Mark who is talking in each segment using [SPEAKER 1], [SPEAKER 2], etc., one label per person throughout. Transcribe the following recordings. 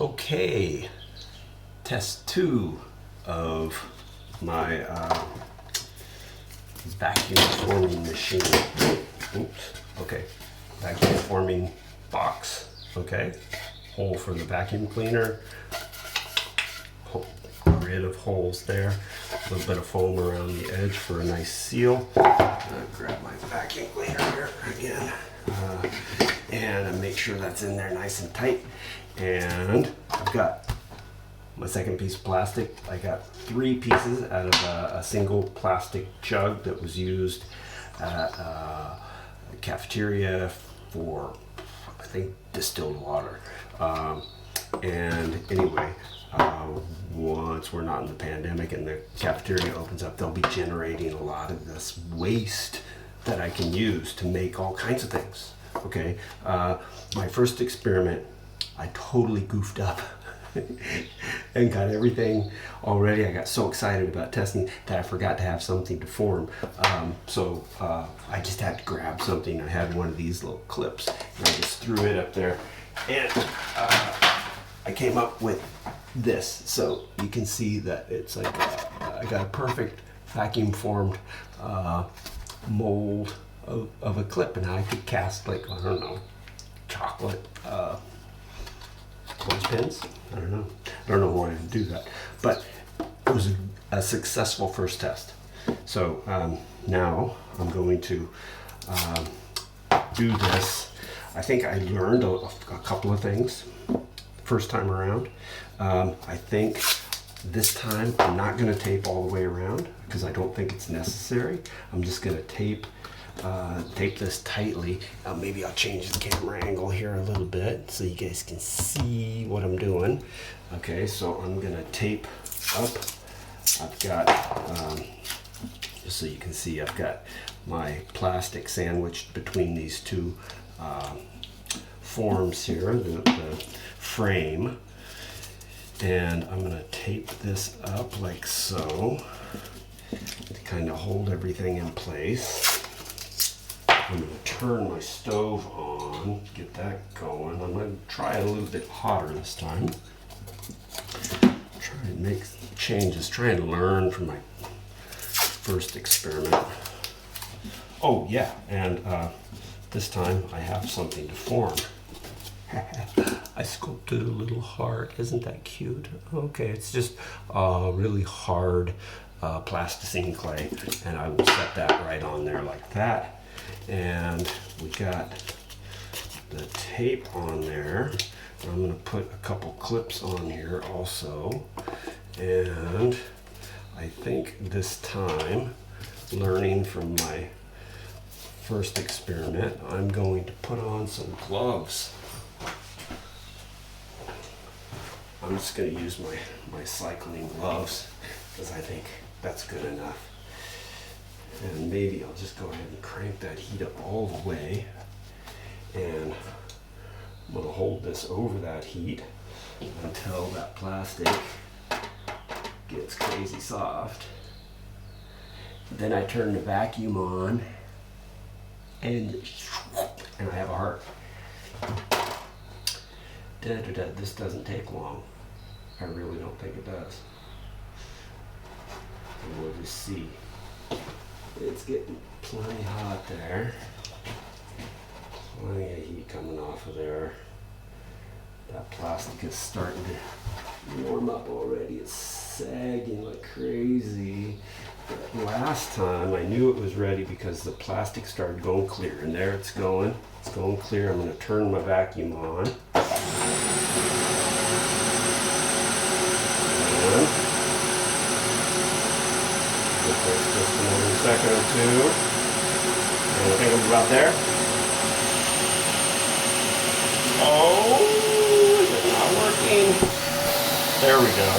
[SPEAKER 1] Okay, test two of my vacuum forming machine. Oops, okay, vacuum forming box. Okay, hole for the vacuum cleaner. Rid of holes there. A little bit of foam around the edge for a nice seal. Grab my vacuum cleaner here again. And make sure that's in there nice and tight. And I've got my second piece of plastic. I got 3 pieces out of a single plastic jug that was used at a cafeteria for, I think, distilled water. And anyway, once we're not in the pandemic and the cafeteria opens up, they'll be generating a lot of this waste that I can use to make all kinds of things. Okay, my first experiment, I totally goofed up and got everything already. I got so excited about testing that I forgot to have something to form. So I just had to grab something. I had one of these little clips and I just threw it up there, and I came up with this. So you can see that it's like I got a perfect vacuum formed mold of a clip, and I could cast, like, I don't know, chocolate clothespins. I don't know why I didn't do that, but it was a successful first test. So now I'm going to do this. I think I learned a couple of things first time around. I think this time I'm not going to tape all the way around because I don't think it's necessary. I'm just going to tape this tightly. Maybe I'll change the camera angle here a little bit so you guys can see what I'm doing. Okay, so I'm going to tape up. I've got, just so you can see, I've got my plastic sandwiched between these two forms here, the frame. And I'm going to tape this up like so to kind of hold everything in place. I'm going to turn my stove on, get that going. I'm going to try it a little bit hotter this time. Try and make changes, try and learn from my first experiment. Oh yeah, and this time I have something to form. I sculpted a little heart. Isn't that cute? Okay, it's just really hard plasticine clay, and I will set that right on there like that. And we got the tape on there. I'm going to put a couple clips on here also. And I think this time, learning from my first experiment, I'm going to put on some gloves. I'm just going to use my cycling gloves because I think that's good enough. And maybe I'll just go ahead and crank that heat up all the way. And I'm going to hold this over that heat until that plastic gets crazy soft. Then I turn the vacuum on and I have a heart. This doesn't take long. I really don't think it does. And we'll just see. It's getting plenty hot there. Plenty of heat coming off of there. That plastic is starting to warm up already. It's sagging like crazy. But last time I knew it was ready because the plastic started going clear. And there it's going. It's going clear. I'm going to turn my vacuum on. Just another second or two. And I think I'm about there. Oh, is it not working? There we go.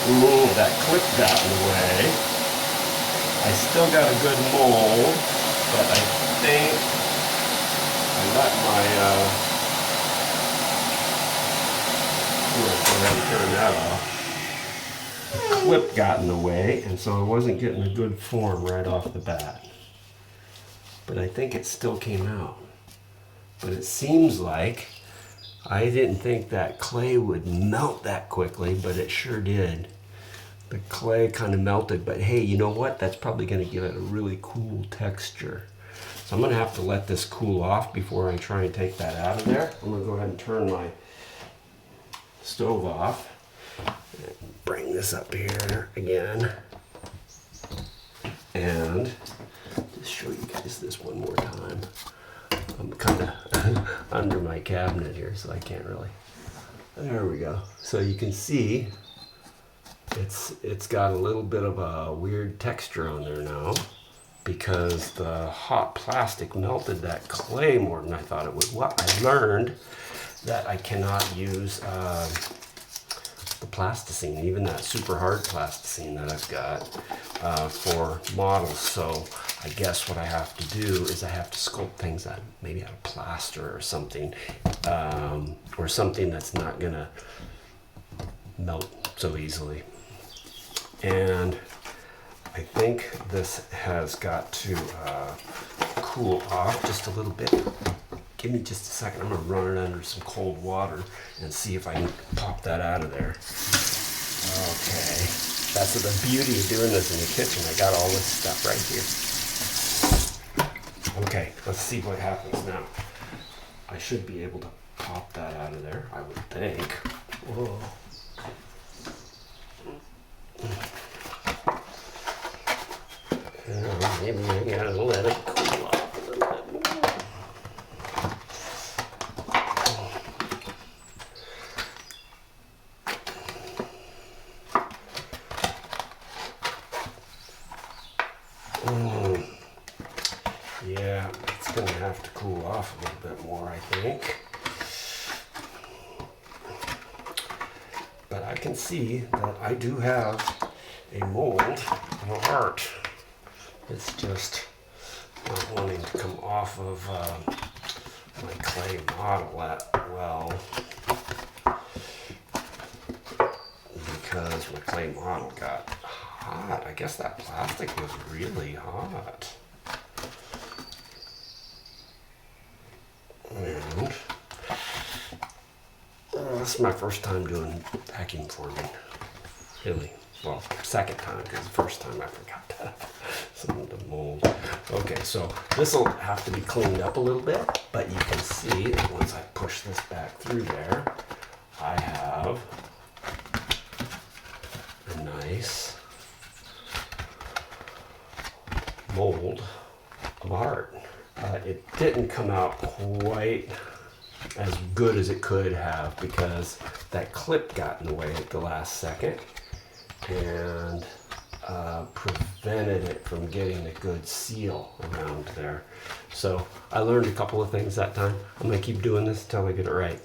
[SPEAKER 1] Ooh, that clip got in the way. I still got a good mold, but I think I let my, go ahead and turn that off. Clip got in the way, and so I wasn't getting a good form right off the bat. But I think it still came out. But it seems like I didn't think that clay would melt that quickly, but it sure did. The clay kind of melted, but hey, you know what? That's probably going to give it a really cool texture. So I'm going to have to let this cool off before I try and take that out of there. I'm going to go ahead and turn my stove off. Bring this up here again. And just show you guys this one more time. I'm kind of under my cabinet here, so I can't really. There we go. So you can see it's got a little bit of a weird texture on there now because the hot plastic melted that clay more than I thought it would. Well, I learned that I cannot use the plasticine, even that super hard plasticine that I've got for models. So I guess what I have to do is I have to sculpt things out, maybe out of plaster or something that's not gonna melt so easily. And I think this has got to cool off just a little bit. Give me just a second. I'm gonna run it under some cold water and see if I can pop that out of there. Okay, that's the beauty of doing this in the kitchen. I got all this stuff right here. Okay, let's see what happens now. I should be able to pop that out of there, I would think. Whoa. Maybe I gotta let it cool off a little bit more. Yeah, it's gonna have to cool off a little bit more, I think. But I can see that I do have a mold of a heart. It's just not wanting to come off of my clay model that well because my clay model got hot. I guess that plastic was really hot. And this is my first time doing vacuum forming, really. Well, second time, because the first time I forgot to have some of the mold. Okay, so this will have to be cleaned up a little bit, but you can see that once I push this back through there, I have a nice mold of art. It didn't come out quite as good as it could have because that clip got in the way at the last second and prevented it from getting a good seal around there. So I learned a couple of things that time. I'm gonna keep doing this until I get it right.